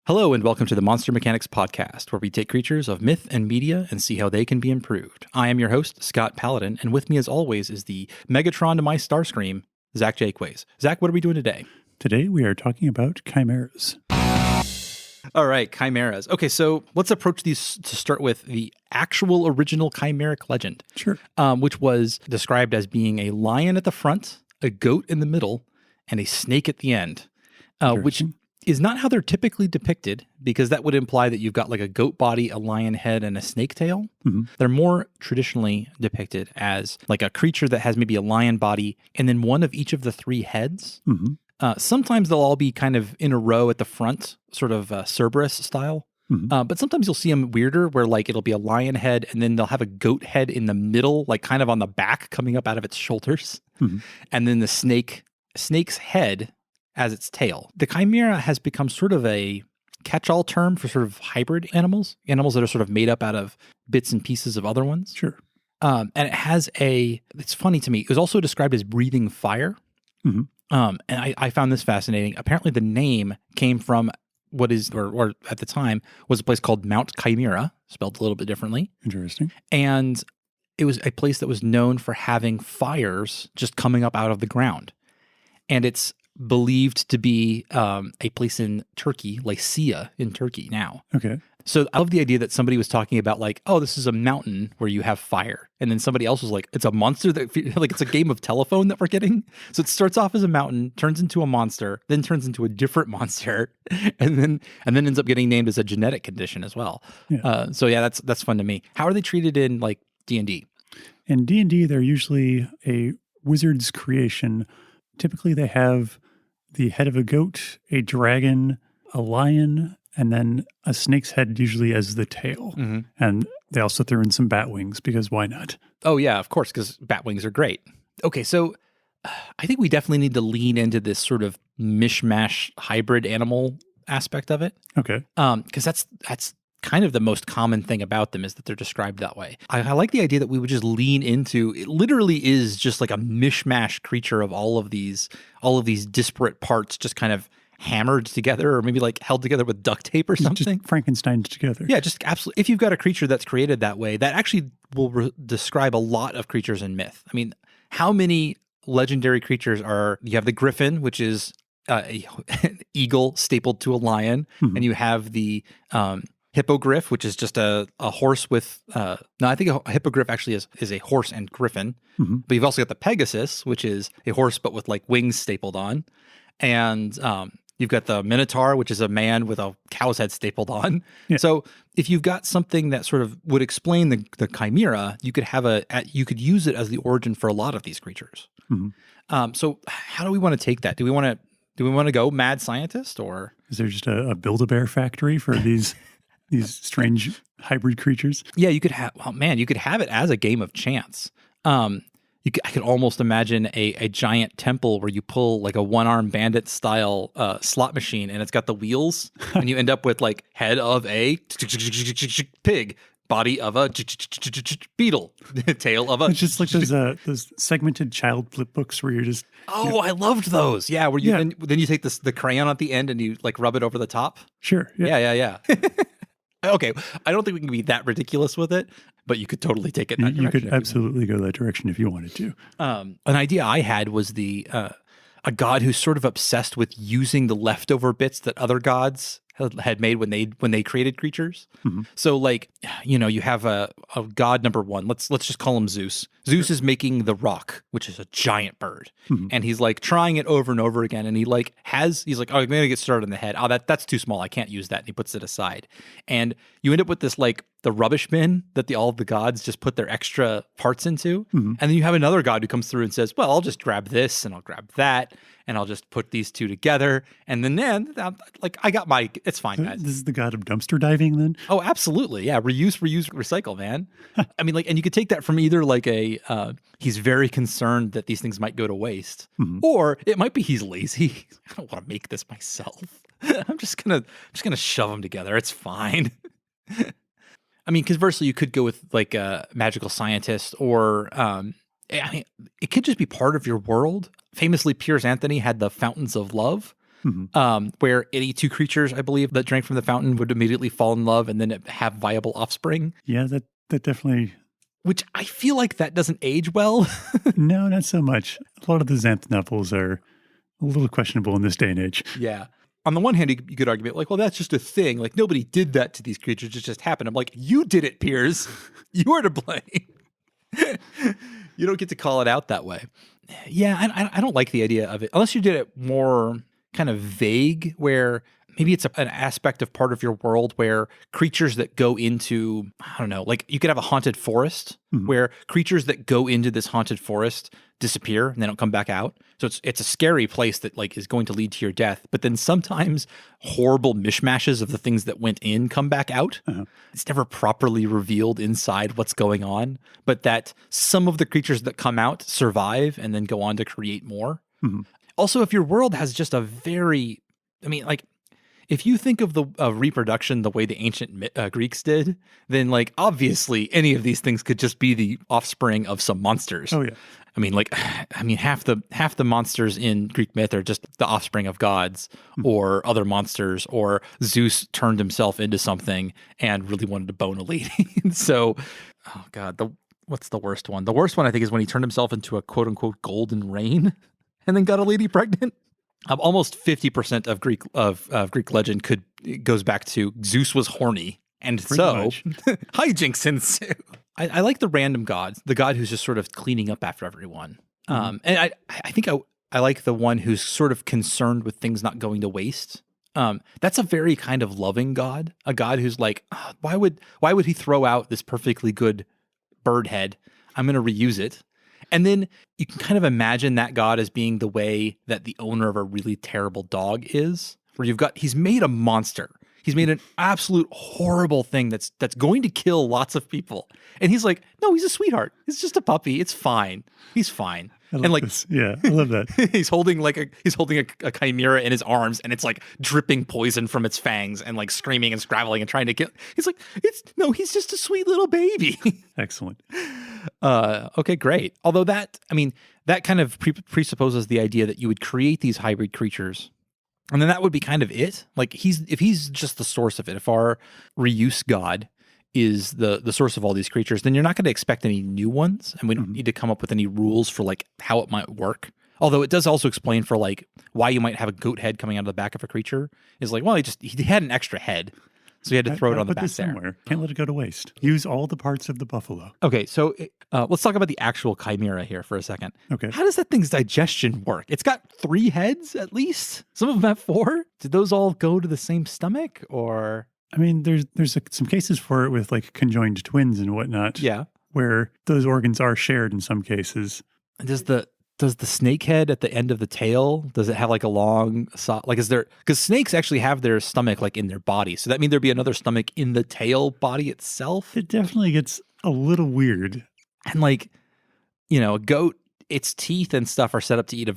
Hello and welcome to the Monster Mechanics Podcast, where we take creatures of myth and media and see how they can be improved. I am your host, Scott Paladin, and with me as always is the Megatron to my Starscream, Zach Jaquays. Zach, what are we doing today? Today we are talking about chimeras. All right, chimeras. Okay, so let's approach these to start with the actual original chimeric legend. Sure. Which was described as being a lion at the front, a goat in the middle, and a snake at the end, which is not how they're typically depicted, because that would imply that you've got like a goat body, a lion head, and a snake tail. Mm-hmm. They're more traditionally depicted as like a creature that has maybe a lion body and then one of each of the three heads. Mm-hmm. Sometimes they'll all be kind of in a row at the front, sort of Cerberus style. Mm-hmm. But sometimes you'll see them weirder where like it'll be a lion head and then they'll have a goat head in the middle, like kind of on the back coming up out of its shoulders. Mm-hmm. And then the snake's head as its tail. The chimera has become sort of a catch-all term for sort of hybrid animals that are sort of made up out of bits and pieces of other ones. Sure. And it has it's funny to me, it was also described as breathing fire. Mm-hmm. And I found this fascinating. Apparently the name came from what is, or at the time, was a place called Mount Chimera, spelled a little bit differently. Interesting. And it was a place that was known for having fires just coming up out of the ground. And it's believed to be a place in Turkey, Lycia in Turkey now. Okay. So I love the idea that somebody was talking about like, oh, this is a mountain where you have fire. And then somebody else was like, it's a monster that, like it's a game of telephone that we're getting. So it starts off as a mountain, turns into a monster, then turns into a different monster, and then ends up getting named as a genetic condition as well. Yeah. So yeah, that's fun to me. How are they treated in like D&D? In D&D, they're usually a wizard's creation. Typically they have the head of a goat, a dragon, a lion, and then a snake's head usually as the tail. Mm-hmm. And they also throw in some bat wings because why not? Oh yeah, of course, because bat wings are great. Okay, so I think we definitely need to lean into this sort of mishmash hybrid animal aspect of it. Okay. Because that's kind of the most common thing about them is that they're described that way. I like the idea that we would just lean into, it literally is just like a mishmash creature of all of these disparate parts just kind of hammered together or maybe like held together with duct tape or something. Just Frankenstein together. Yeah, just absolutely. If you've got a creature that's created that way, that actually will describe a lot of creatures in myth. I mean, how many legendary creatures you have the griffin, which is an eagle stapled to a lion, Mm-hmm. and you have the hippogriff, which is just a horse with, no, I think a hippogriff actually is a horse and griffin, Mm-hmm. but you've also got the pegasus, which is a horse but with like wings stapled on, and you've got the minotaur, which is a man with a cow's head stapled on. Yeah. So if you've got something that sort of would explain the chimera, you could use it as the origin for a lot of these creatures. Mm-hmm. So how do we want to take that? Do we want to go mad scientist, or Is there just a Build-A-Bear factory for these strange hybrid creatures? Yeah, you could have. Oh man, you could have it as a game of chance. I could almost imagine a giant temple where you pull like a one-armed bandit style slot machine, and it's got the wheels, and you end up with like head of a pig, body of a beetle, tail of a. It's just like those segmented child flip books where you're just. Oh, I loved those. Yeah, where you then you take the crayon at the end and you like rub it over the top. Sure. Yeah. Okay, I don't think we can be that ridiculous with it, but you could totally take it in that direction. You could absolutely go that direction if you wanted to. An idea I had was a god who's sort of obsessed with using the leftover bits that other gods had made when they created creatures. Mm-hmm. So like, you have a god number one. Let's just call him Zeus. Zeus is making the rock, which is a giant bird. Mm-hmm. And he's like trying it over and over again. And he's like, oh, I'm going to get started in the head. Oh, that's too small. I can't use that. And he puts it aside. And you end up with this like the rubbish bin that all of the gods just put their extra parts into. Mm-hmm. And then you have another god who comes through and says, well, I'll just grab this and I'll grab that. And I'll just put these two together. And then like I got it's fine, guys. This is the god of dumpster diving then? Oh, absolutely. Yeah. Reuse, recycle, man. I mean, like, and you could take that from either like he's very concerned that these things might go to waste, Mm-hmm. or it might be he's lazy. I don't want to make this myself. I'm just gonna shove them together. It's fine. I mean, conversely, you could go with like a magical scientist, or I mean, it could just be part of your world. Famously, Piers Anthony had the fountains of love, where any two creatures, I believe, that drank from the fountain would immediately fall in love and then have viable offspring. Yeah, that definitely... Which I feel like that doesn't age well. No, not so much. A lot of the xanth novels are a little questionable in this day and age. Yeah. On the one hand, you could argue, like, well, that's just a thing. Like, nobody did that to these creatures. It just happened. I'm like, you did it, Piers. You are to blame. You don't get to call it out that way. Yeah, I don't like the idea of it. Unless you did it more kind of vague, where maybe it's an aspect of part of your world where creatures that go into, I don't know, like you could have a haunted forest where creatures that go into this haunted forest disappear and they don't come back out. So it's a scary place that like is going to lead to your death. But then sometimes horrible mishmashes of the things that went in come back out. It's never properly revealed inside what's going on, but that some of the creatures that come out survive and then go on to create more. Also, if your world has just a very, I mean, like, if you think of the reproduction the way the ancient Greeks did, then like obviously any of these things could just be the offspring of some monsters. Oh yeah. Half the monsters in Greek myth are just the offspring of gods or other monsters, or Zeus turned himself into something and really wanted to bone a lady. So, oh God, what's the worst one? The worst one I think is when he turned himself into a quote unquote golden rain and then got a lady pregnant. Almost 50% of Greek legend goes back to Zeus was horny, and Pretty so much. hijinks ensue. I like the random god, the god who's just sort of cleaning up after everyone. And I think I like the one who's sort of concerned with things not going to waste. That's a very kind of loving god, a god who's like, oh, why would he throw out this perfectly good bird head? I'm going to reuse it. And then you can kind of imagine that god as being the way that the owner of a really terrible dog is, where he's made a monster. He's made an absolute horrible thing that's going to kill lots of people. And he's like, no, he's a sweetheart. It's just a puppy. It's fine. He's fine. And like, this. Yeah, I love that. he's holding a chimera in his arms, and it's like dripping poison from its fangs and like screaming and scrabbling and trying to kill. He's like, he's just a sweet little baby. Excellent. Okay, great. Although that kind of presupposes the idea that you would create these hybrid creatures, and then that would be kind of it. Like if he's just the source of it, if our reuse god is the source of all these creatures, then you're not going to expect any new ones, and we don't need to come up with any rules for like how it might work. Although it does also explain for like why you might have a goat head coming out of the back of a creature is like, well, he had an extra head, so he had to throw it on the back there. Somewhere. Can't let it go to waste. Use all the parts of the buffalo. Okay, so let's talk about the actual chimera here for a second. Okay. How does that thing's digestion work? It's got 3 heads at least. Some of them have 4. Did those all go to the same stomach, or? I mean, there's some cases for it with like conjoined twins and whatnot. Yeah, where those organs are shared in some cases. And does the snake head at the end of the tail, does it have like a long because snakes actually have their stomach like in their body, so that means there'd be another stomach in the tail body itself? It definitely gets a little weird. And like, a goat, its teeth and stuff are set up to eat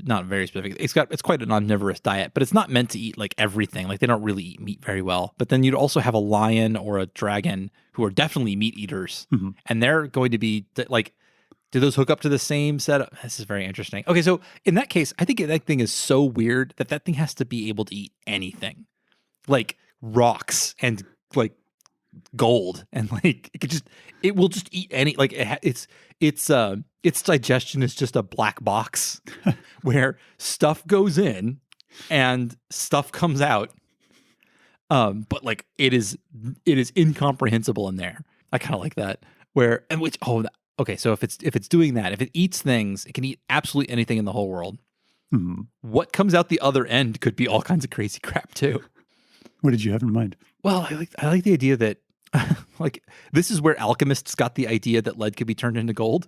not very specific. It's quite an omnivorous diet, but it's not meant to eat like everything. Like they don't really eat meat very well. But then you'd also have a lion or a dragon who are definitely meat eaters, and they're going to be like, do those hook up to the same setup? This is very interesting. Okay, so in that case, I think that thing is so weird that thing has to be able to eat anything, like rocks and like gold, and like it will just eat any, like its digestion is just a black box where stuff goes in and stuff comes out, but like it is incomprehensible in there. I kind of like that. Okay, so if it's doing that, if it eats things, it can eat absolutely anything in the whole world. What comes out the other end could be all kinds of crazy crap too. What did you have in mind? Well, I like the idea that like this is where alchemists got the idea that lead could be turned into gold,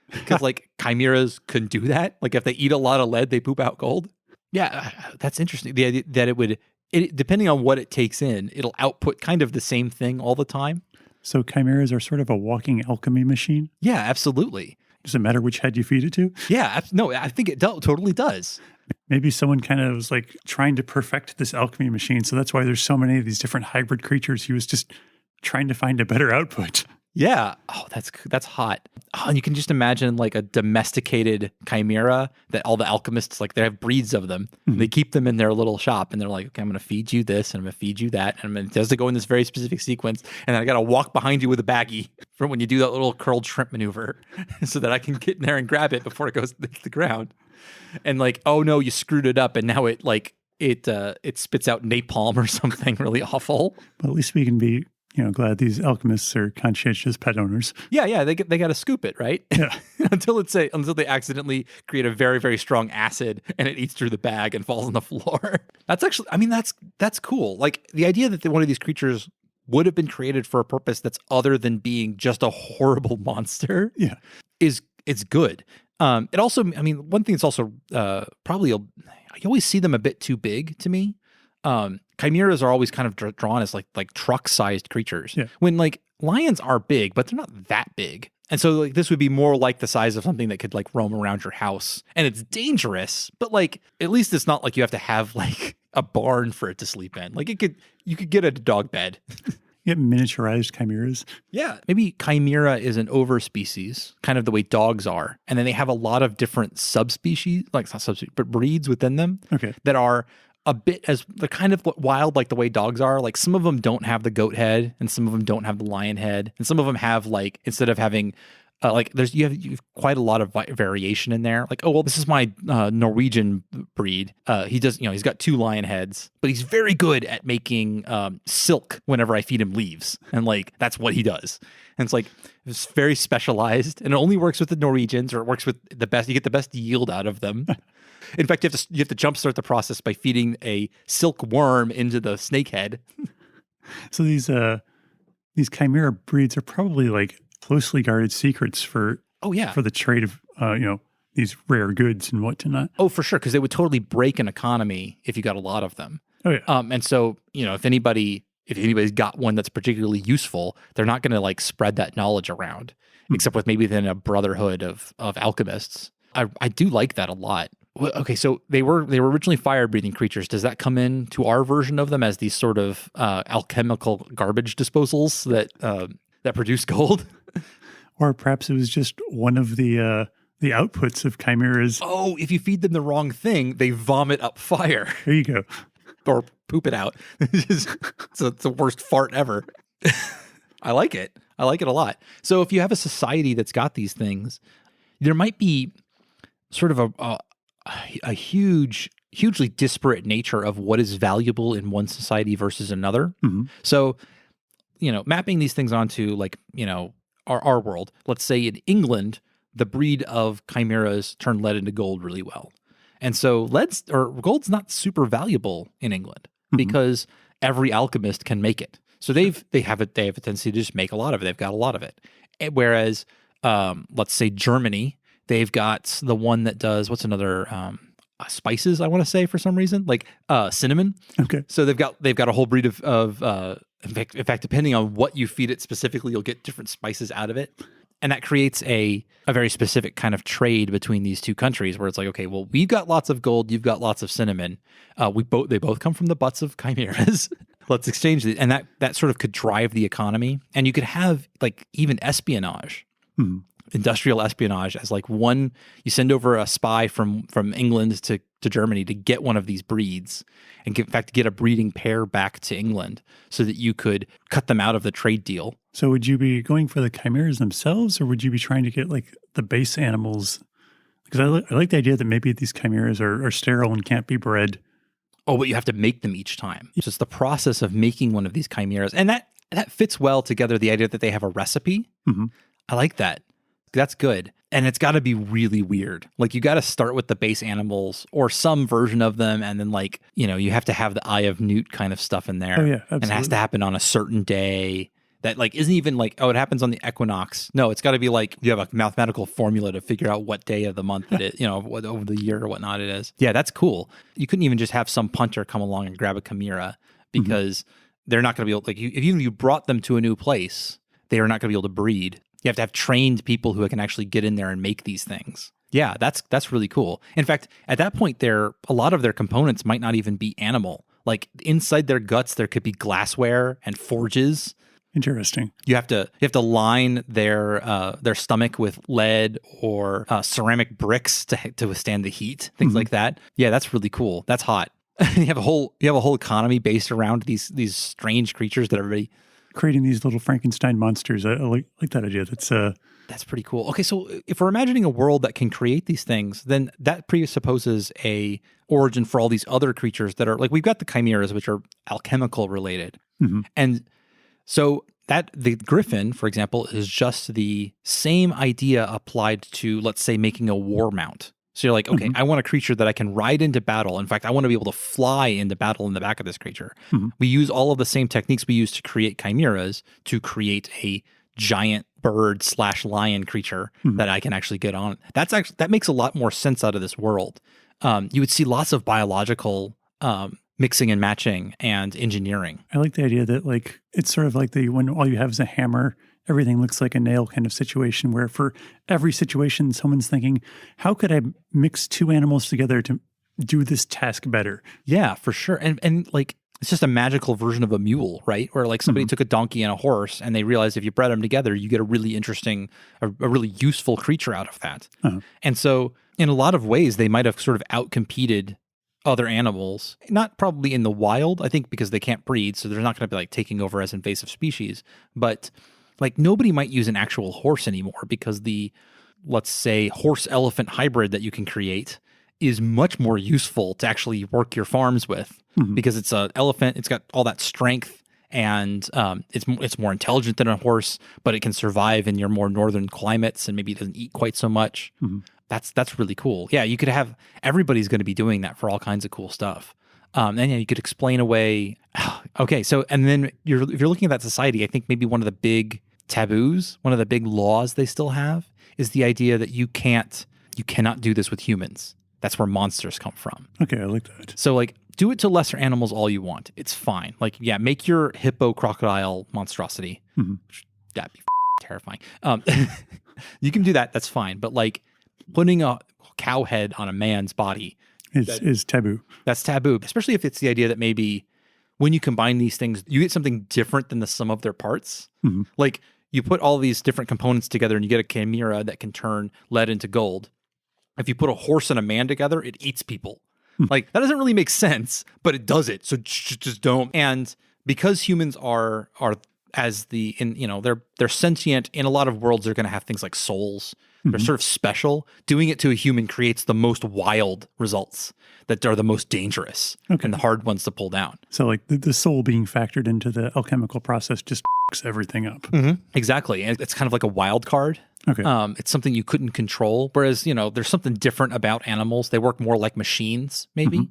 because like chimeras couldn't do that. Like if they eat a lot of lead, they poop out gold. Yeah, that's interesting. The idea that it depending on what it takes in, it'll output kind of the same thing all the time. So chimeras are sort of a walking alchemy machine? Yeah, absolutely. Does it matter which head you feed it to? Yeah, no, I think it totally does. Maybe someone kind of was like trying to perfect this alchemy machine, so that's why there's so many of these different hybrid creatures. He was just trying to find a better output. Yeah. Oh, that's hot. Oh, and you can just imagine like a domesticated chimera that all the alchemists, like they have breeds of them. Mm-hmm. They keep them in their little shop and they're like, okay, I'm going to feed you this and I'm going to feed you that. And it has to go in this very specific sequence. And I got to walk behind you with a baggie for when you do that little curled shrimp maneuver so that I can get in there and grab it before it goes to the ground. And like, oh no, you screwed it up. And now it like, it spits out napalm or something really awful. But at least we can be, glad these alchemists are conscientious pet owners. Yeah, they got to scoop it, right? Yeah. until they accidentally create a very, very strong acid and it eats through the bag and falls on the floor. That's actually, I mean, that's cool. Like the idea that one of these creatures would have been created for a purpose that's other than being just a horrible monster. Yeah, is good. It also, I mean, one thing that's also probably you always see them a bit too big to me. Chimeras are always kind of drawn as like truck-sized creatures. Yeah. When like lions are big, but they're not that big. And so like this would be more like the size of something that could like roam around your house. And it's dangerous, but like at least it's not like you have to have like a barn for it to sleep in. Like you could get a dog bed. You have miniaturized chimeras. Yeah. Maybe chimera is an overspecies, kind of the way dogs are. And then they have a lot of different subspecies, like not subspecies, but breeds within them that are a bit they're kind of wild like the way dogs are. Like some of them don't have the goat head and some of them don't have the lion head. And some of them have like, instead of having like you have quite a lot of variation in there. Like, oh, well, this is my Norwegian breed. He does, he's got 2 lion heads, but he's very good at making silk whenever I feed him leaves. And like, that's what he does. And it's like, it's very specialized and it only works with the Norwegians, or it works with the best, you get the best yield out of them. In fact, you have to jumpstart the process by feeding a silk worm into the snake head. So these chimera breeds are probably like closely guarded secrets for the trade of these rare goods and whatnot. Oh, for sure, because they would totally break an economy if you got a lot of them. Oh yeah. And so if anybody's got one that's particularly useful, they're not going to like spread that knowledge around, except with maybe then a brotherhood of alchemists. I do like that a lot. Okay, so they were originally fire-breathing creatures. Does that come in to our version of them as these sort of alchemical garbage disposals that produce gold? Or perhaps it was just one of the outputs of chimeras. Oh, if you feed them the wrong thing, they vomit up fire. There you go. Or poop it out. It's the worst fart ever. I like it. I like it a lot. So if you have a society that's got these things, there might be sort of a hugely disparate nature of what is valuable in one society versus another. Mm-hmm. So, mapping these things onto like, our world, let's say in England, the breed of chimeras turn lead into gold really well. And so gold's not super valuable in England because every alchemist can make it. So they have a tendency to just make a lot of it. They've got a lot of it. Whereas, let's say Germany, they've got the one that does, what's another spices, I want to say for some reason, like cinnamon. Okay. So they've got a whole breed of in fact, depending on what you feed it specifically, you'll get different spices out of it. And that creates a very specific kind of trade between these two countries where it's like, okay, well, we've got lots of gold, you've got lots of cinnamon. They both come from the butts of chimeras. Let's exchange these. And that sort of could drive the economy. And you could have like even espionage. Industrial espionage as like one, you send over a spy from England to Germany to get one of these breeds and get a breeding pair back to England so that you could cut them out of the trade deal. So would you be going for the chimeras themselves, or would you be trying to get like the base animals? Because I like the idea that maybe these chimeras are sterile and can't be bred. Oh, but you have to make them each time. So it's the process of making one of these chimeras. And that fits well together, the idea that they have a recipe. Mm-hmm. I like that. That's good. And it's got to be really weird. Like you got to start with the base animals or some version of them. And then like, you have to have the Eye of Newt kind of stuff in there. Oh, yeah, absolutely. And it has to happen on a certain day that like isn't even like, oh, it happens on the equinox. No, it's got to be like you have a mathematical formula to figure out what day of the month it is, what over the year or whatnot it is. Yeah, that's cool. You couldn't even just have some punter come along and grab a chimera because they're not going to be able, like even if you brought them to a new place, they are not going to be able to breed. You have to have trained people who can actually get in there and make these things. Yeah, that's really cool. In fact, at that point, a lot of their components might not even be animal. Like inside their guts, there could be glassware and forges. Interesting. You have to line their stomach with lead or ceramic bricks to withstand the heat, things like that. Yeah, that's really cool. That's hot. You have a whole economy based around these strange creatures that everybody creating these little Frankenstein monsters. I like that idea. That's pretty cool. Okay, so if we're imagining a world that can create these things, then that presupposes a origin for all these other creatures that are like, we've got the chimeras, which are alchemical related. And so that the griffin, for example, is just the same idea applied to, let's say, making a war mount. So you're like, okay, I want a creature that I can ride into battle. In fact, I want to be able to fly into battle in the back of this creature. We use all of the same techniques we use to create chimeras to create a giant bird / lion creature that I can actually get on. That makes a lot more sense out of this world. You would see lots of biological mixing and matching and engineering. I like the idea that like it's sort of like when all you have is a hammer, everything looks like a nail kind of situation, where for every situation someone's thinking, how could I mix two animals together to do this task better? Yeah, for sure. And like it's just a magical version of a mule, right? Where like somebody took a donkey and a horse and they realized if you bred them together, you get a really interesting, a really useful creature out of that. And so in a lot of ways, they might have sort of outcompeted other animals, not probably in the wild, I think, because they can't breed. So they're not going to be like taking over as invasive species, but like nobody might use an actual horse anymore because the, let's say, horse elephant hybrid that you can create is much more useful to actually work your farms with because it's an elephant. It's got all that strength and it's more intelligent than a horse, but it can survive in your more northern climates and maybe it doesn't eat quite so much. That's really cool. Yeah, you could have, everybody's going to be doing that for all kinds of cool stuff. And yeah, you could explain away. Okay, so and then if you're looking at that society, I think maybe one of the big taboos, one of the big laws they still have is the idea that you cannot do this with humans. That's where monsters come from. Okay, I like that. So like, do it to lesser animals all you want. It's fine. Like, yeah, make your hippo crocodile monstrosity. That'd be terrifying. You can do that. That's fine. But like putting a cow head on a man's body is taboo. That's taboo, especially if it's the idea that maybe when you combine these things, you get something different than the sum of their parts. Like you put all these different components together and you get a chimera that can turn lead into gold. If you put a horse and a man together, it eats people. Like that doesn't really make sense, but it does it. So just don't. And because humans are as they're sentient in a lot of worlds, they're going to have things like souls. They're sort of special. Doing it to a human creates the most wild results that are the most dangerous and the hard ones to pull down. So like the soul being factored into the alchemical process just fucks everything up. Exactly. And it's kind of like a wild card. Okay. It's something you couldn't control. Whereas, there's something different about animals. They work more like machines, maybe.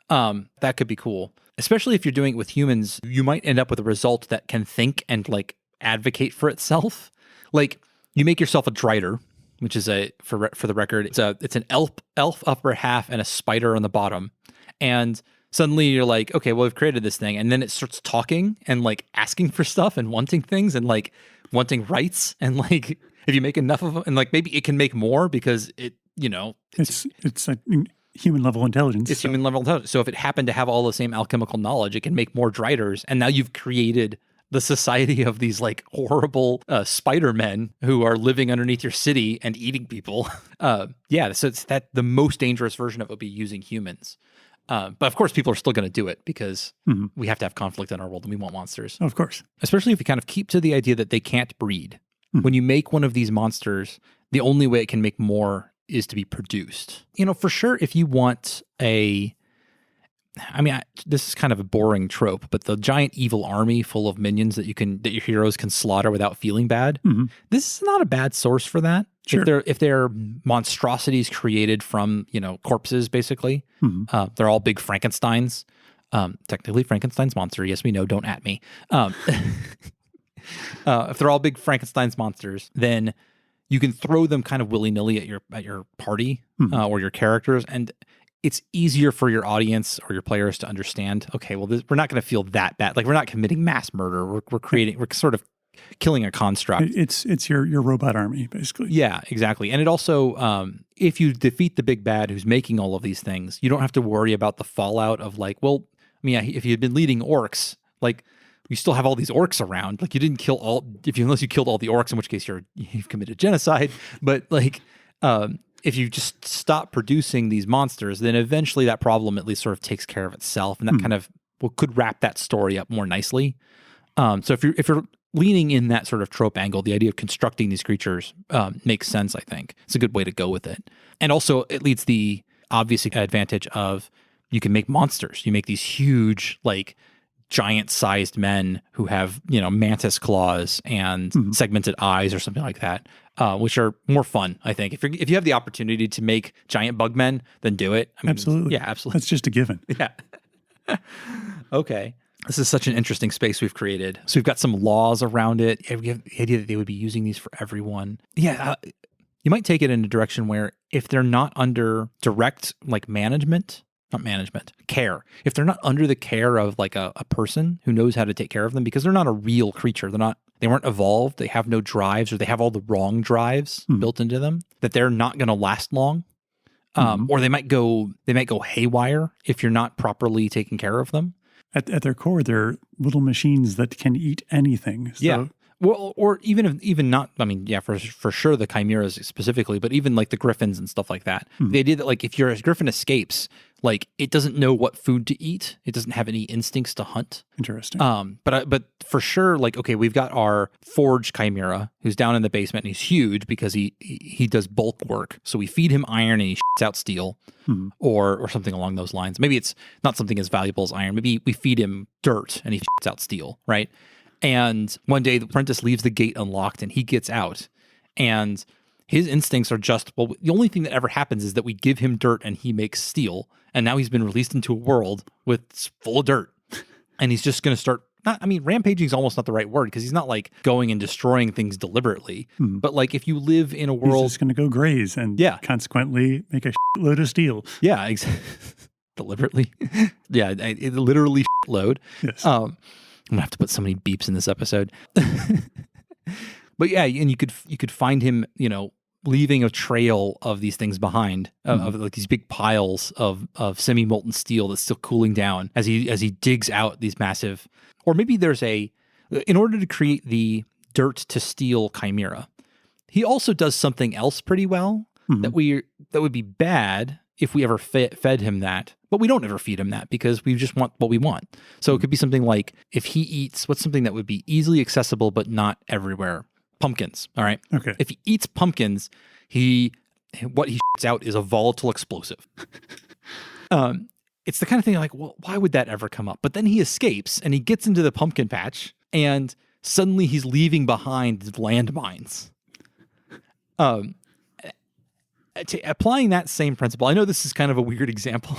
That could be cool. Especially if you're doing it with humans, you might end up with a result that can think and like advocate for itself. Like you make yourself a drider, which is for the record, it's an elf upper half and a spider on the bottom. And suddenly you're like, okay, well, we've created this thing. And then it starts talking and like asking for stuff and wanting things and like wanting rights. And like, if you make enough of them and like, maybe it can make more because it's a human level intelligence. It's human level intelligence. So if it happened to have all the same alchemical knowledge, it can make more driders. And now you've created the society of these like horrible spider men who are living underneath your city and eating people. So it's the most dangerous version of it would be using humans. But of course, people are still going to do it because we have to have conflict in our world and we want monsters. Of course. Especially if you kind of keep to the idea that they can't breed. When you make one of these monsters, the only way it can make more is to be produced. For sure, if you want this is kind of a boring trope, but the giant evil army full of minions that your heroes can slaughter without feeling bad. This is not a bad source for that. Sure. If they're monstrosities created from, corpses, basically, they're all big Frankensteins. Technically Frankenstein's monster. Yes, we know. Don't at me. If they're all big Frankenstein's monsters, then you can throw them kind of willy-nilly at your party or your characters, and it's easier for your audience or your players to understand, okay, well, we're not going to feel that bad. Like, we're not committing mass murder. We're sort of killing a construct. It's your robot army, basically. Yeah, exactly. And it also, if you defeat the big bad who's making all of these things, you don't have to worry about the fallout of like, well, if you had been leading orcs, like, you still have all these orcs around. Like you didn't kill all, unless you killed all the orcs, in which case you've committed genocide. But like, if you just stop producing these monsters, then eventually that problem at least sort of takes care of itself, and that kind of could wrap that story up more nicely. So if you're leaning in that sort of trope angle, the idea of constructing these creatures makes sense. I think it's a good way to go with it, and also it leads the obvious advantage of you can make monsters. You make these huge, like giant-sized men who have mantis claws and segmented eyes or something like that. Which are more fun, I think. If you have the opportunity to make giant bug men, then do it. I mean, absolutely. Yeah, absolutely. That's just a given. Yeah. Okay. This is such an interesting space we've created. So we've got some laws around it. We have the idea that they would be using these for everyone. Yeah. You might take it in a direction where if they're not under direct care. If they're not under the care of like a person who knows how to take care of them, because they're not a real creature. They weren't evolved. They have no drives, or they have all the wrong drives built into them, that they're not going to last long. Or they might go haywire if you're not properly taking care of them. At their core, they're little machines that can eat anything. So. Yeah. Well, or even not, I mean, yeah, for sure the chimeras specifically, but even like the griffins and stuff like that. The idea that like if your griffin escapes, like it doesn't know what food to eat. It doesn't have any instincts to hunt. Interesting. But for sure, like, okay, we've got our forge chimera who's down in the basement and he's huge because he does bulk work. So we feed him iron and he shits out steel or something along those lines. Maybe it's not something as valuable as iron. Maybe we feed him dirt and he shits out steel, right? And one day the apprentice leaves the gate unlocked and he gets out, and his instincts are just, well, the only thing that ever happens is that we give him dirt and he makes steel. And now he's been released into a world full of dirt. And he's just going to start, rampaging is almost not the right word, because he's not like going and destroying things deliberately. But like if you live in a world. He's just going to go graze and consequently make a load of steel. Yeah, deliberately. Yeah, literally load. Yes. I'm gonna have to put so many beeps in this episode. But yeah, and you could find him, leaving a trail of these things behind, of like these big piles of semi-molten steel that's still cooling down as he digs out these massive. Or maybe in order to create the dirt to steel chimera, he also does something else pretty well that would be bad if we ever fed him that. But we don't ever feed him that because we just want what we want. So it could be something like, if he eats, what's something that would be easily accessible but not everywhere? Pumpkins, all right? Okay. If he eats pumpkins, what he shits out is a volatile explosive. It's the kind of thing like, well, why would that ever come up? But then he escapes and he gets into the pumpkin patch and suddenly he's leaving behind landmines. Applying that same principle, I know this is kind of a weird example.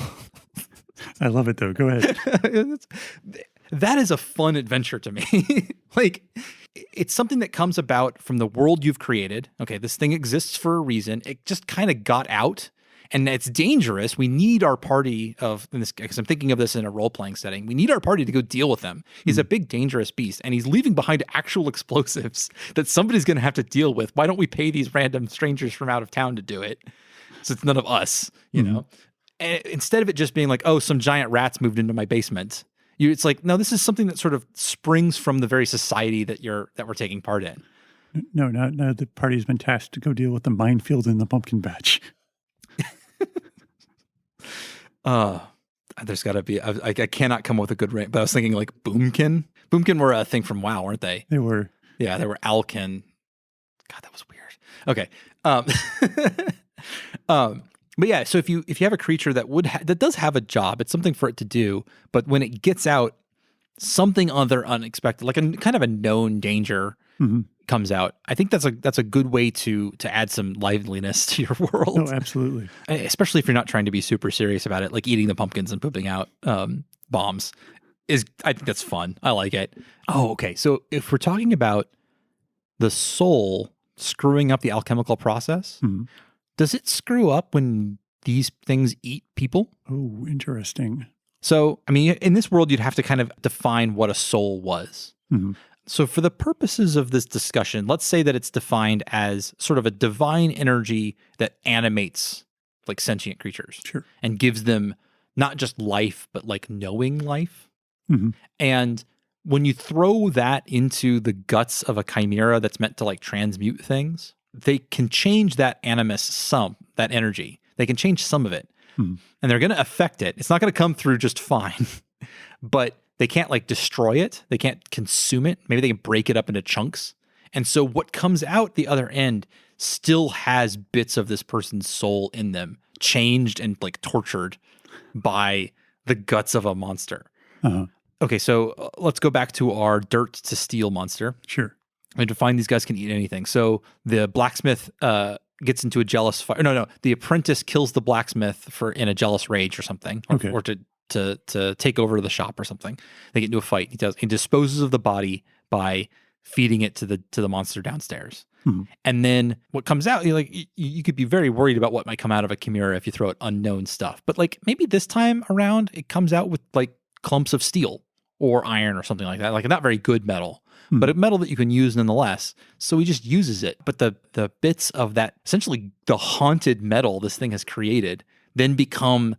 I love it though. Go ahead. That is a fun adventure to me. Like, it's something that comes about from the world you've created. Okay, this thing exists for a reason. It just kind of got out, and it's dangerous. We need our party because I'm thinking of this in a role-playing setting. We need our party to go deal with him. He's a big, dangerous beast, and he's leaving behind actual explosives that somebody's going to have to deal with. Why don't we pay these random strangers from out of town to do it? So it's none of us, you know? And instead of it just being like, oh, some giant rats moved into my basement. It's like, no, this is something that sort of springs from the very society that we're taking part in. No, the party's been tasked to go deal with the minefield in the pumpkin patch. There's got to be. I cannot come up with a good rate, but I was thinking like Boomkin. Boomkin were a thing from WoW, weren't they? They were. Yeah, they were Alkin. God, that was weird. Okay. But yeah, so if you have a creature that does have a job, it's something for it to do, but when it gets out, something other unexpected, like a kind of a known danger, comes out. I think that's a good way to add some liveliness to your world. Oh, absolutely. Especially if you're not trying to be super serious about it, like eating the pumpkins and pooping out bombs. I think that's fun. I like it. Oh, okay. So if we're talking about the soul screwing up the alchemical process. Does it screw up when these things eat people? Oh, interesting. So, I mean, in this world, you'd have to kind of define what a soul was. So for the purposes of this discussion, let's say that it's defined as sort of a divine energy that animates like sentient creatures. Sure. And gives them not just life, but like knowing life. And when you throw that into the guts of a chimera that's meant to like transmute things, they can change that that energy. They can change some of it. And they're going to affect it. It's not going to come through just fine, but they can't like destroy it. They can't consume it. Maybe they can break it up into chunks. And so what comes out the other end still has bits of this person's soul in them, changed and like tortured by the guts of a monster. Okay, so let's go back to our dirt to steel monster. Sure. And to find these guys can eat anything. So the blacksmith gets into a jealous fire. No. The apprentice kills the blacksmith in a jealous rage or something, or to take over the shop or something. They get into a fight. He disposes of the body by feeding it to the monster downstairs. And then what comes out, you could be very worried about what might come out of a chimera if you throw it unknown stuff. But like maybe this time around, it comes out with like clumps of steel or iron or something like that. Like not very good metal, but a metal that you can use nonetheless. So he just uses it. But the bits of that, essentially the haunted metal this thing has created, then become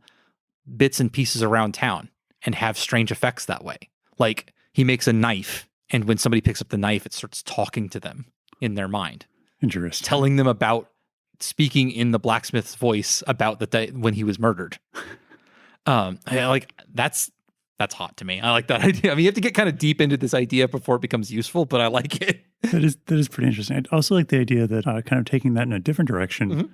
bits and pieces around town and have strange effects that way. Like he makes a knife, and when somebody picks up the knife, it starts talking to them in their mind. Interesting. Telling them about speaking in the blacksmith's voice about the day when he was murdered. That's hot to me. I like that idea. I mean, you have to get kind of deep into this idea before it becomes useful, but I like it. That is pretty interesting. I also like the idea that kind of taking that in a different direction.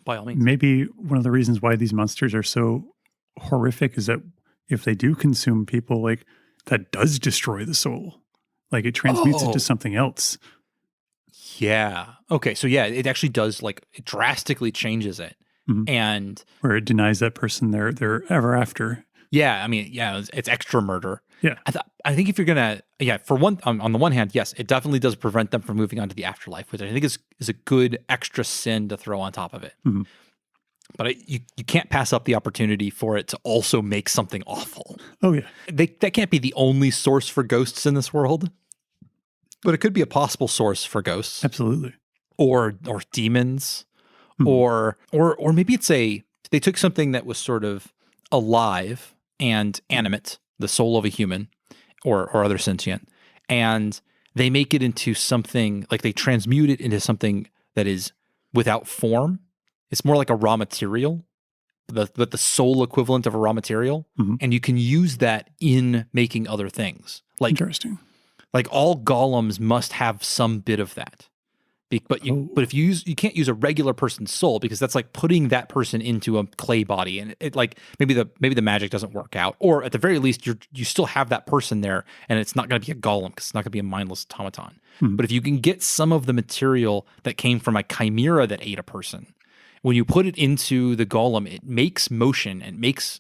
By all means. Maybe one of the reasons why these monsters are so horrific is that if they do consume people, like that does destroy the soul. Like it transmutes it to something else. Yeah. Okay. So yeah, it actually does, like it drastically changes it. And where it denies that person their ever after. Yeah, I mean, it's extra murder. Yeah, I think if you're gonna, for one, on the one hand, yes, it definitely does prevent them from moving on to the afterlife, which I think is a good extra sin to throw on top of it. But you can't pass up the opportunity for it to also make something awful. Oh yeah, that can't be the only source for ghosts in this world, but it could be a possible source for ghosts. Absolutely, or demons, or maybe they took something that was sort of alive and animate, the soul of a human or other sentient, and they make it into something, like they transmute it into something that is without form. It's more like a raw material, but the soul equivalent of a raw material, and you can use that in making other things. Like, interesting. Like all golems must have some bit of that. But if you can't use a regular person's soul, because that's like putting that person into a clay body, and it like maybe the magic doesn't work out, or at the very least you still have that person there, and it's not going to be a golem because it's not going to be a mindless automaton. But if you can get some of the material that came from a chimera that ate a person, when you put it into the golem, it makes motion and makes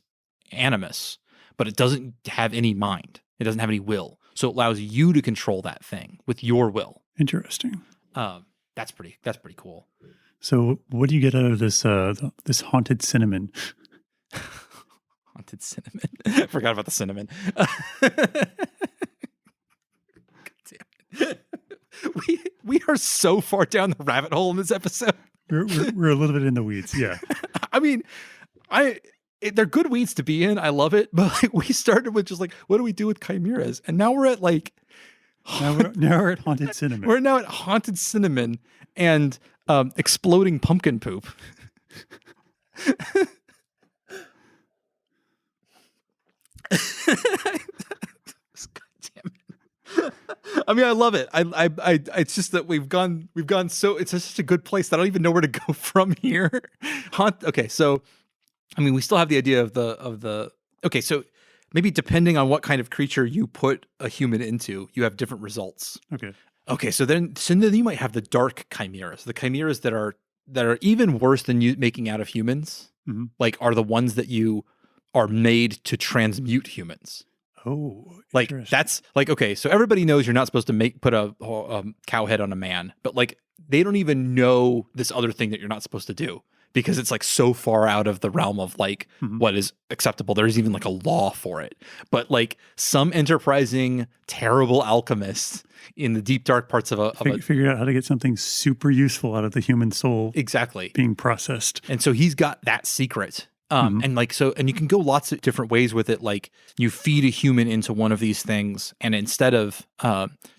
animus, but it doesn't have any mind. It doesn't have any will, so it allows you to control that thing with your will. Interesting. That's pretty cool. So what do you get out of this this haunted cinnamon? Haunted cinnamon. I forgot about the cinnamon. We are so far down the rabbit hole in this episode. We're a little bit in the weeds. Yeah. I mean, they're good weeds to be in. I love it. But like, we started with just like, what do we do with chimeras? And now we're at like, now we're at haunted cinnamon. We're now at haunted cinnamon and exploding pumpkin poop. God damn it. I mean, I love it. I it's just that we've gone so, it's such a good place that I don't even know where to go from here. Okay, so I mean, we still have the idea of the okay, so maybe depending on what kind of creature you put a human into, you have different results. Okay, so then you might have the dark chimeras, the chimeras that are even worse than you making out of humans, like are the ones that you are made to transmute humans. Oh, like that's like, okay, so everybody knows you're not supposed to put a cow head on a man, but like they don't even know this other thing that you're not supposed to do, because it's like so far out of the realm of like what is acceptable. There's even like a law for it. But like some enterprising, terrible alchemists in the deep dark parts of figured out how to get something super useful out of the human soul. Exactly. Being processed. And so he's got that secret. And like, so, and you can go lots of different ways with it. Like you feed a human into one of these things, and instead of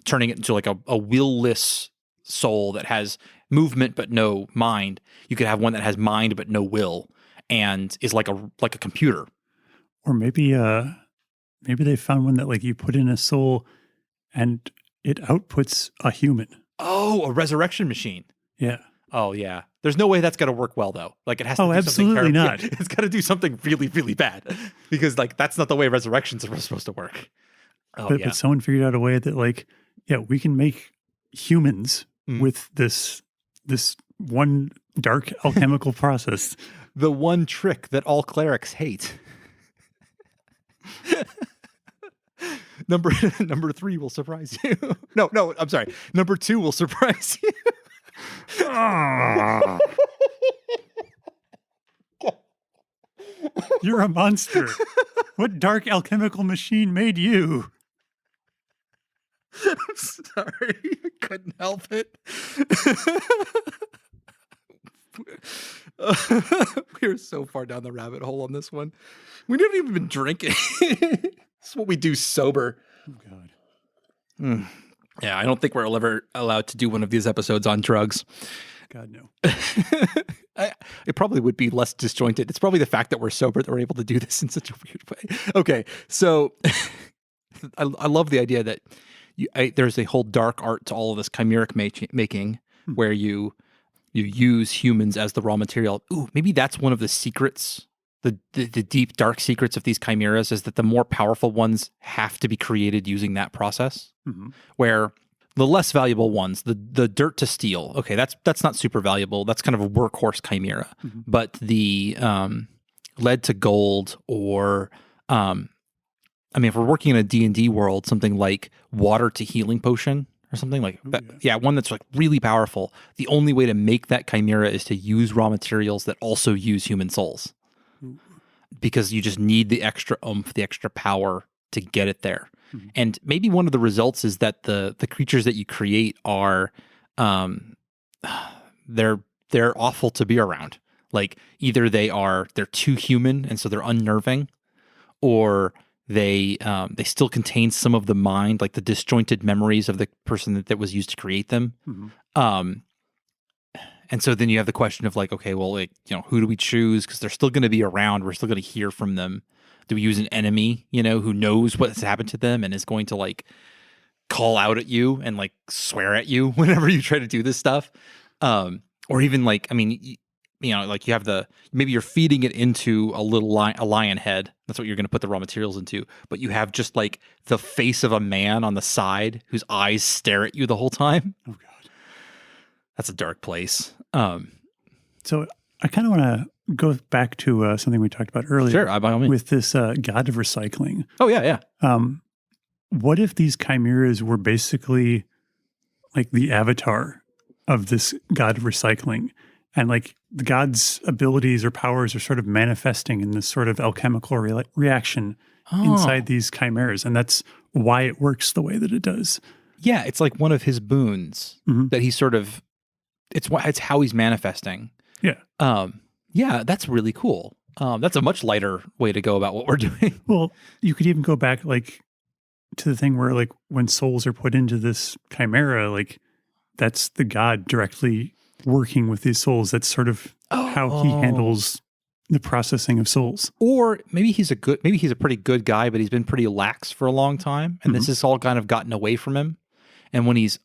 turning it into like a will-less soul that has movement but no mind, you could have one that has mind but no will and is like a computer. Or maybe they found one that like you put in a soul and it outputs a human. Oh, a resurrection machine. Yeah. Oh yeah. There's no way that's going to work well though. Like it has to do absolutely something terrible. not. Yeah, it's got to do something really, really bad because like that's not the way resurrections are supposed to work. Oh, But someone figured out a way that like, yeah, we can make humans with this one dark alchemical process. The one trick that all clerics hate. Number 3 will surprise you. No, I'm sorry. Number 2 will surprise you. You're a monster. What dark alchemical machine made you? I'm sorry. I couldn't help it. We're so far down the rabbit hole on this one. We haven't even been drinking. This is what we do sober. Oh, God. Yeah, I don't think we're ever allowed to do one of these episodes on drugs. God, no. It probably would be less disjointed. It's probably the fact that we're sober that we're able to do this in such a weird way. Okay, so I love the idea that there's a whole dark art to all of this chimeric making where you use humans as the raw material. Ooh, maybe that's one of the secrets, the deep, dark secrets of these chimeras is that the more powerful ones have to be created using that process, where the less valuable ones, the dirt to steel, okay, that's not super valuable. That's kind of a workhorse chimera. But the lead to gold or, I mean, if we're working in a D&D world, something like water to healing potion, or something like that. Yeah, one that's like really powerful. The only way to make that chimera is to use raw materials that also use human souls. Because you just need the extra oomph, the extra power to get it there. And maybe one of the results is that the creatures that you create are they're awful to be around. Like either they're too human and so they're unnerving, or they still contain some of the mind, like the disjointed memories of the person that was used to create them. And so then you have the question of like, okay, well, like, you know, who do we choose? Because they're still going to be around. We're still going to hear from them. Do we use an enemy, you know, who knows what has happened to them and is going to like call out at you and like swear at you whenever you try to do this stuff? Or even like, I mean, you know, like you have maybe you're feeding it into a lion head. That's what you're going to put the raw materials into. But you have just like the face of a man on the side whose eyes stare at you the whole time. Oh, God. That's a dark place. So I kind of want to go back to something we talked about earlier. Sure, by all means. With this god of recycling. Oh, yeah. What if these chimeras were basically like the avatar of this god of recycling? And like the god's abilities or powers are sort of manifesting in this sort of alchemical reaction inside these chimeras. And that's why it works the way that it does. Yeah, it's like one of his boons that he sort of, it's how he's manifesting. Yeah. Yeah, that's really cool. That's a much lighter way to go about what we're doing. Well, you could even go back like to the thing where like when souls are put into this chimera, like that's the god directly working with these souls. That's sort of how he handles the processing of souls. Or maybe he's a pretty good guy, but he's been pretty lax for a long time, and this has all kind of gotten away from him. And when he's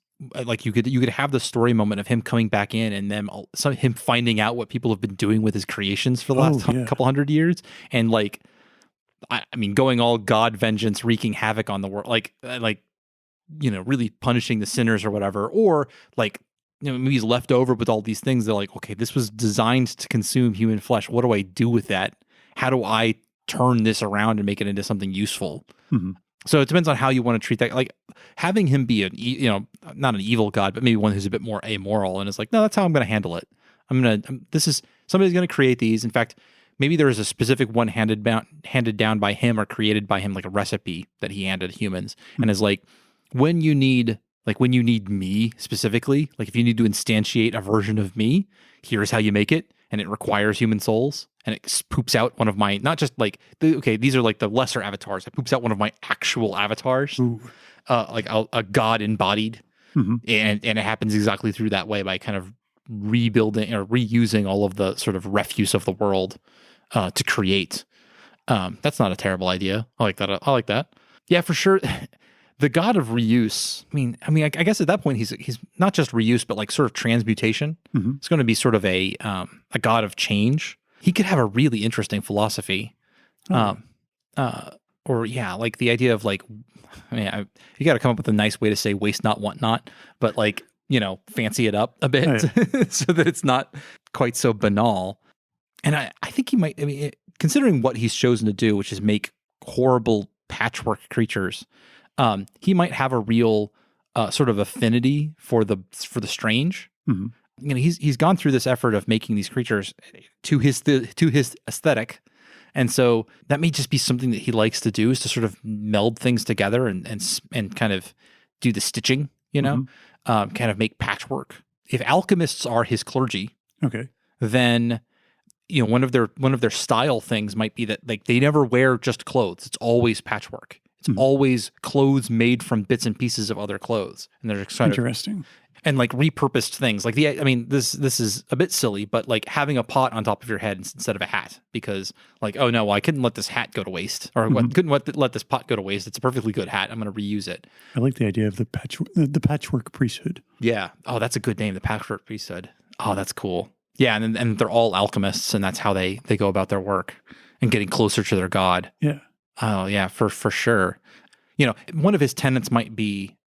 like, you could have the story moment of him coming back in, and then him finding out what people have been doing with his creations for the last couple hundred years, and like, I mean, going all God vengeance, wreaking havoc on the world, like you know, really punishing the sinners or whatever, or like, you know, maybe he's left over with all these things. They're like, okay, this was designed to consume human flesh. What do I do with that? How do I turn this around and make it into something useful? So it depends on how you want to treat that. Like having him be not an evil god, but maybe one who's a bit more amoral and is like, no, that's how I'm going to handle it. Somebody's going to create these. In fact, maybe there is a specific one handed down by him or created by him, like a recipe that he handed humans, and is like, when you need me specifically, like if you need to instantiate a version of me, here's how you make it. and it requires human souls, and it poops out one of my, not just like, these are like the lesser avatars. It poops out one of my actual avatars, like a god embodied. And it happens exactly through that way by kind of rebuilding or reusing all of the sort of refuse of the world to create. That's not a terrible idea. I like that. I like that. Yeah, for sure. The god of reuse. I guess at that point he's not just reuse, but like sort of transmutation. It's going to be sort of a god of change. He could have a really interesting philosophy. Like the idea of like, you got to come up with a nice way to say waste not, want not, but like, fancy it up a bit so that it's not quite so banal. And I think he might, considering what he's chosen to do, which is make horrible patchwork creatures, he might have a real sort of affinity for the strange. He's gone through this effort of making these creatures to his aesthetic. And so that may just be something that he likes to do, is to sort of meld things together and kind of do the stitching, kind of make patchwork. If alchemists are his clergy, then one of their style things might be that like they never wear just clothes. It's always patchwork. It's always clothes made from bits and pieces of other clothes, and they're kind interesting. And like repurposed things. Like this is a bit silly, but like having a pot on top of your head instead of a hat, because like, oh no, well, I couldn't let this hat go to waste, or couldn't let this pot go to waste. It's a perfectly good hat. I'm going to reuse it. I like the idea of the patchwork priesthood. Yeah. Oh, that's a good name. The patchwork priesthood. Oh, that's cool. Yeah. And they're all alchemists, and that's how they go about their work and getting closer to their god. Yeah. Oh yeah, for sure. One of his tenets might be,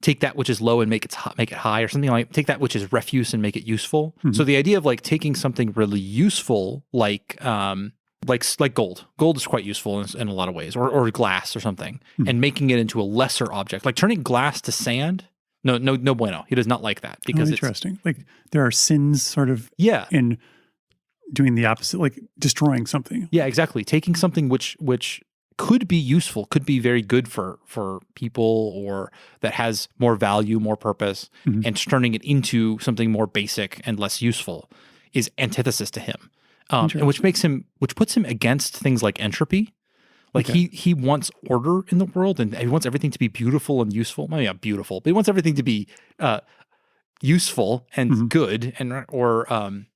take that which is low and make it high, or something like take that which is refuse and make it useful. So the idea of like taking something really useful, like gold. Gold is quite useful in a lot of ways, or glass or something, and making it into a lesser object, like turning glass to sand. No bueno. He does not like that, because interesting. Like there are sins sort of in doing the opposite, like destroying something. Yeah, exactly. Taking something which could be useful, could be very good for people, or that has more value, more purpose, and turning it into something more basic and less useful is antithesis to him. And which puts him against things like entropy. Like he wants order in the world, and he wants everything to be beautiful and useful. Maybe not beautiful, but he wants everything to be useful and good, or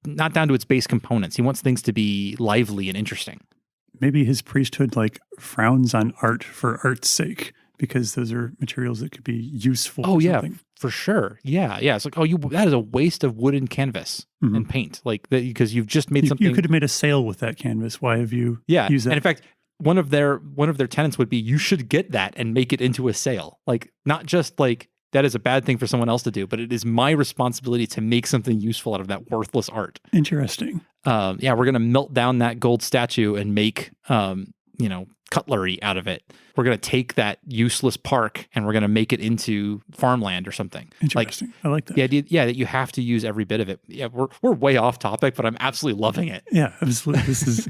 not down to its base components. He wants things to be lively and interesting. Maybe his priesthood like frowns on art for art's sake, because those are materials that could be useful. Oh yeah, for sure. Yeah. It's like, that is a waste of wood and canvas and paint, like that, because you've just made something. You could have made a sail with that canvas. Why have you used that? And in fact, one of their tenets would be you should get that and make it into a sail. Like, not just like that is a bad thing for someone else to do, but it is my responsibility to make something useful out of that worthless art. Interesting. We're going to melt down that gold statue and make, cutlery out of it. We're going to take that useless park and we're going to make it into farmland or something. Interesting. I like that. The idea, that you have to use every bit of it. Yeah, we're way off topic, but I'm absolutely loving it. Yeah, absolutely. This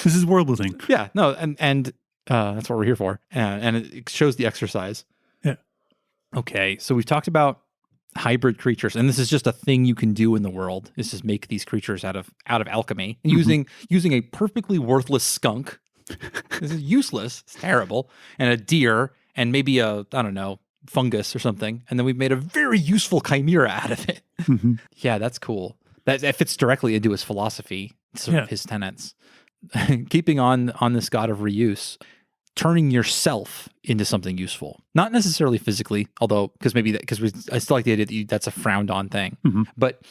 is world building. Yeah, no, and that's what we're here for. And it shows the exercise. Yeah. Okay, so we've talked about hybrid creatures, and this is just a thing you can do in the world, is just make these creatures out of alchemy, and using a perfectly worthless skunk. This is useless. It's terrible. And a deer, and maybe a fungus or something, and then we've made a very useful chimera out of it. Yeah, that's cool. That fits directly into his philosophy, sort of his tenets. Keeping on this god of reuse, turning yourself into something useful, not necessarily physically, although because I still like the idea that that's a frowned on thing, but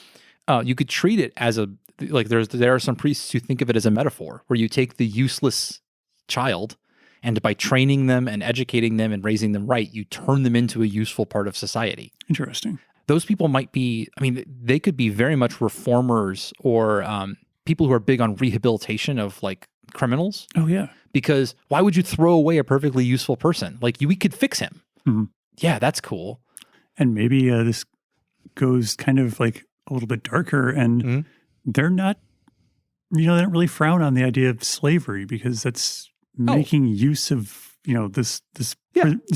you could treat it as there are some priests who think of it as a metaphor, where you take the useless child, and by training them and educating them and raising them right, you turn them into a useful part of society. Interesting. Those people might be, they could be very much reformers, or people who are big on rehabilitation of like criminals. Oh yeah. Because why would you throw away a perfectly useful person? Like we could fix him. Yeah, that's cool. And maybe this goes kind of like a little bit darker, and they're not, they don't really frown on the idea of slavery, because that's making use of this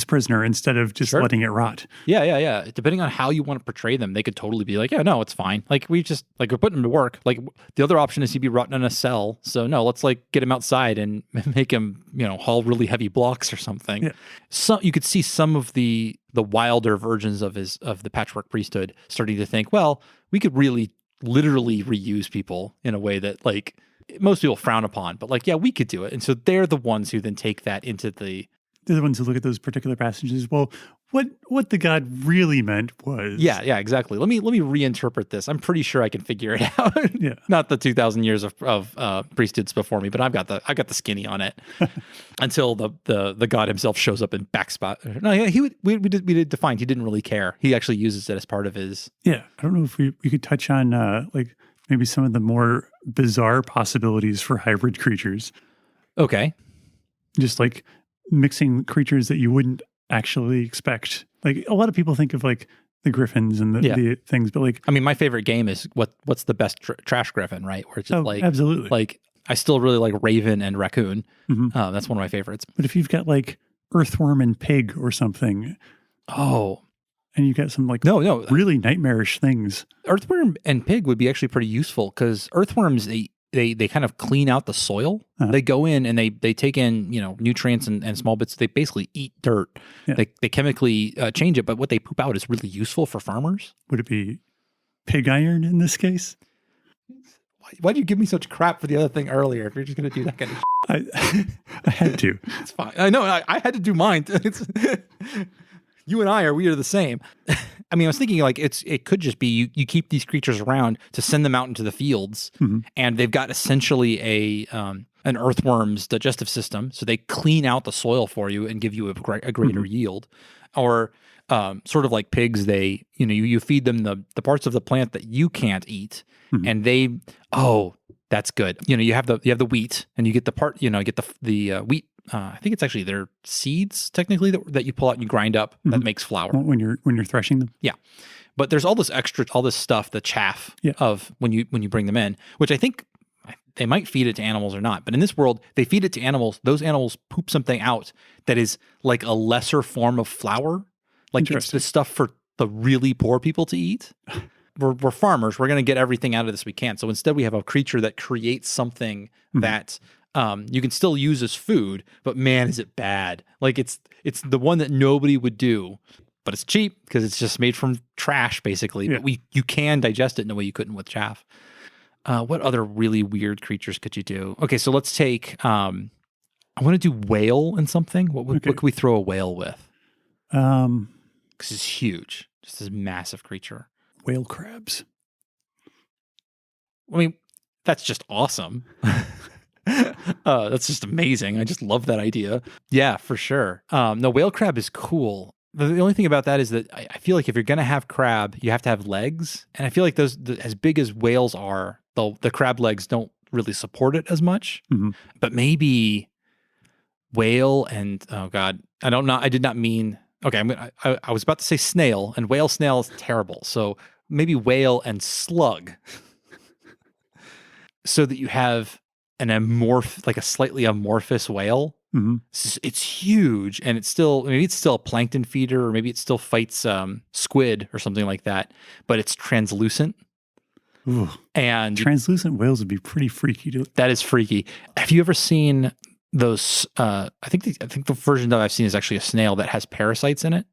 prisoner instead of just letting it rot. Yeah. Depending on how you want to portray them, they could totally be like, yeah, no, it's fine. Like we're putting him to work. Like the other option is he'd be rotting in a cell. So no, let's like get him outside and make him, haul really heavy blocks or something. Yeah. So you could see some of the wilder versions of the patchwork priesthood starting to think, well, we could really literally reuse people in a way that like most people frown upon, but like, yeah, we could do it. And so they're the ones who then take that into they're the ones who look at those particular passages. Well, what the god really meant was... Yeah, exactly. Let me reinterpret this. I'm pretty sure I can figure it out. Yeah. Not the 2,000 years of priesthoods before me, but I've got the skinny on it until the god himself shows up in backspot. No, yeah, we did define he didn't really care. He actually uses it as part of his... Yeah, I don't know if we could touch on like maybe some of the more bizarre possibilities for hybrid creatures. Okay. Just like mixing creatures that you wouldn't actually expect. Like a lot of people think of like the griffins and the things, but like... I mean, my favorite game is what's the best trash griffin, right? Where it's just absolutely. Like, I still really like raven and raccoon. Mm-hmm. That's one of my favorites. But if you've got like earthworm and pig or something... Oh... And you get some like really nightmarish things. Earthworm and pig would be actually pretty useful because earthworms, they kind of clean out the soil. Uh-huh. They go in and they take in, nutrients and small bits. They basically eat dirt. Yeah. They chemically change it, but what they poop out is really useful for farmers. Would it be pig iron in this case? Why did you give me such crap for the other thing earlier if you're just going to do that kind of I had to. It's fine. I know. I had to do mine. You and we are the same. I mean, I was thinking like it could just be you keep these creatures around to send them out into the fields, and they've got essentially an earthworm's digestive system, so they clean out the soil for you and give you a greater yield. Or sort of like pigs, you feed them the parts of the plant that you can't eat, and that's good. You have the wheat, and you get the part, get the wheat. I think it's actually their seeds technically that you pull out and you grind up that makes flour when you're threshing them. Yeah, but there's all this stuff, the chaff of when you bring them in, which I think they might feed it to animals or not. But in this world, they feed it to animals. Those animals poop something out that is like a lesser form of flour. Like it's the stuff for the really poor people to eat. We're farmers. We're going to get everything out of this we can. So instead, we have a creature that creates something that. You can still use as food, but man, is it bad. Like it's the one that nobody would do, but it's cheap because it's just made from trash basically. Yeah. But you can digest it in a way you couldn't with chaff. What other really weird creatures could you do? Okay, so let's take, I want to do whale and something. What could we throw a whale with? Because it's huge. Just this massive creature. Whale crabs. I mean, that's just awesome. That's just amazing. I just love that idea. Yeah, for sure. No, whale crab is cool. The only thing about that is that I feel like if you're going to have crab, you have to have legs. And I feel like as big as whales are, the crab legs don't really support it as much. Mm-hmm. But maybe whale and, oh God, I don't know. I did not mean, okay, I was about to say snail, and snail is terrible. So maybe whale and slug. So that you have like a slightly amorphous whale. Mm-hmm. It's huge, and maybe it's still a plankton feeder, or maybe it still fights squid or something like that, but it's translucent. Ooh. And translucent whales would be pretty freaky. That is freaky. Have you ever seen those? I think the version that I've seen is actually a snail that has parasites in it.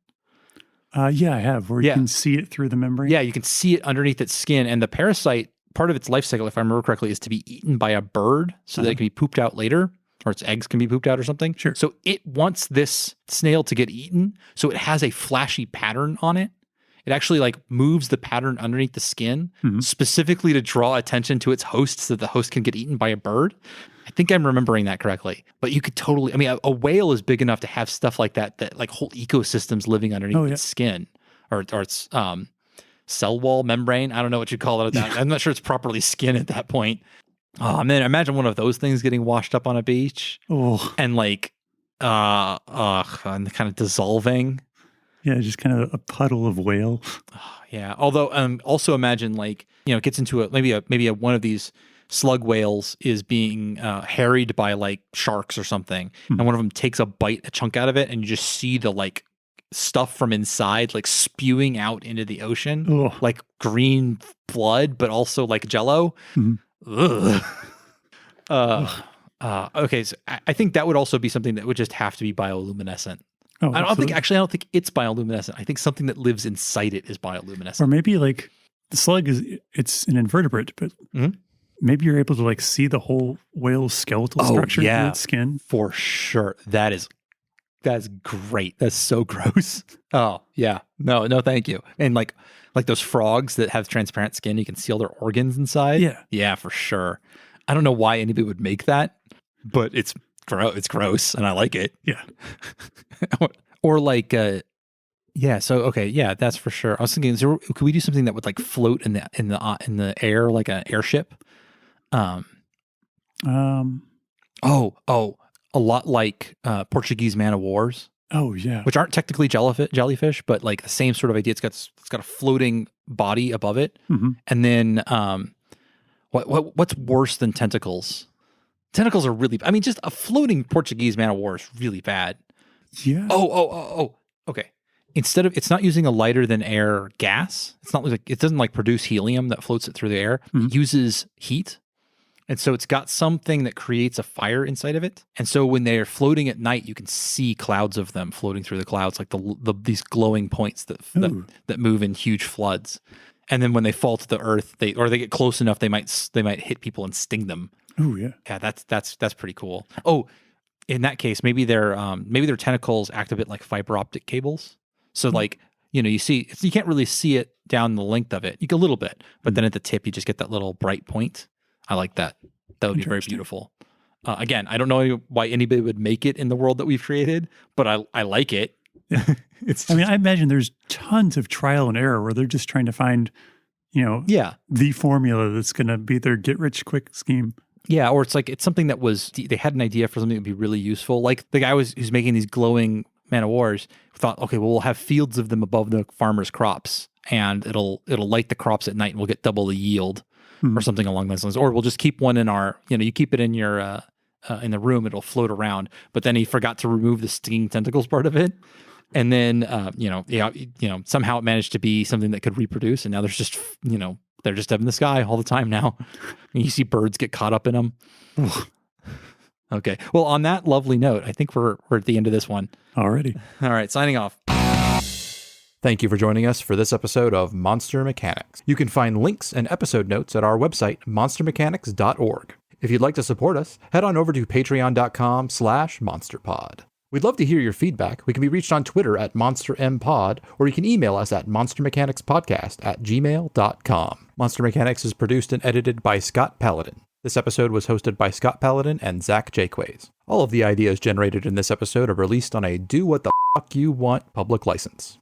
Yeah, I have. Where you can see it through the membrane. Yeah, you can see it underneath its skin, and the parasite. Part of its life cycle, if I remember correctly, is to be eaten by a bird so that it can be pooped out later, or its eggs can be pooped out or something. Sure. So it wants this snail to get eaten, so it has a flashy pattern on it. It actually like moves the pattern underneath the skin specifically to draw attention to its host so that the host can get eaten by a bird. I think I'm remembering that correctly. But you could totally, I mean, a whale is big enough to have stuff like that like whole ecosystems living underneath its skin or its cell wall membrane. I don't know what you call it. I'm not sure it's properly skin at that point. Oh man, imagine one of those things getting washed up on a beach and like and kind of dissolving. Yeah, just kind of a puddle of whale. Yeah. Although also imagine like, it gets into maybe one of these slug whales is being harried by like sharks or something, and one of them takes a chunk out of it, and you just see the like stuff from inside like spewing out into the ocean, like green blood, but also like Jello. Ugh. Okay, so I think that would also be something that would just have to be bioluminescent. I don't think it's bioluminescent. I think something that lives inside it is bioluminescent. Or maybe like the slug it's an invertebrate, but maybe you're able to like see the whole whale's skeletal structure through its skin. For sure. That's great. That's so gross. Oh yeah. No, thank you. And like those frogs that have transparent skin, you can see all their organs inside. Yeah, for sure. I don't know why anybody would make that, but it's gross and I like it. Yeah. Or like, that's for sure. I was thinking, could we do something that would like float in the air, like an airship? A lot like Portuguese man of wars. Oh yeah. Which aren't technically jellyfish, but like the same sort of idea. It's got a floating body above it, and then what's worse than tentacles? Tentacles are really. I mean, just a floating Portuguese man of war is really bad. Yeah. Oh. Okay. It's not using a lighter than air gas. It's not like it doesn't like produce helium that floats it through the air. It uses heat. And so it's got something that creates a fire inside of it. And so when they're floating at night, you can see clouds of them floating through the clouds, like these glowing points that move in huge floods. And then when they fall to the earth, they get close enough, they might hit people and sting them. Oh yeah. Yeah, that's pretty cool. Oh, in that case, maybe their tentacles act a bit like fiber optic cables. So like, you can't really see it down the length of it. You get a little bit, but then at the tip, you just get that little bright point. I like that. That would be very beautiful. Again, I don't know why anybody would make it in the world that we've created, but I like it. I imagine there's tons of trial and error where they're just trying to find, the formula that's going to be their get rich quick scheme. Yeah, or it's something that they had an idea for something that would be really useful. Like the guy who's making these glowing man of wars thought, okay, well, we'll have fields of them above the farmer's crops, and it'll light the crops at night, and we'll get double the yield, or something along those lines. Or we'll just keep one in our, you keep it in your in the room, it'll float around. But then he forgot to remove the stinging tentacles part of it, and then somehow it managed to be something that could reproduce, and now there's just they're just up in the sky all the time now. And you see birds get caught up in them. Okay. Well, on that lovely note, I think we're at the end of this one. Already. All right. Signing off. Thank you for joining us for this episode of Monster Mechanics. You can find links and episode notes at our website, monstermechanics.org. If you'd like to support us, head on over to patreon.com/monsterpod. We'd love to hear your feedback. We can be reached on Twitter at monstermpod, or you can email us at monstermechanicspodcast@gmail.com. Monster Mechanics is produced and edited by Scott Paladin. This episode was hosted by Scott Paladin and Zach Jaquays. All of the ideas generated in this episode are released on a do what the fuck you want public license.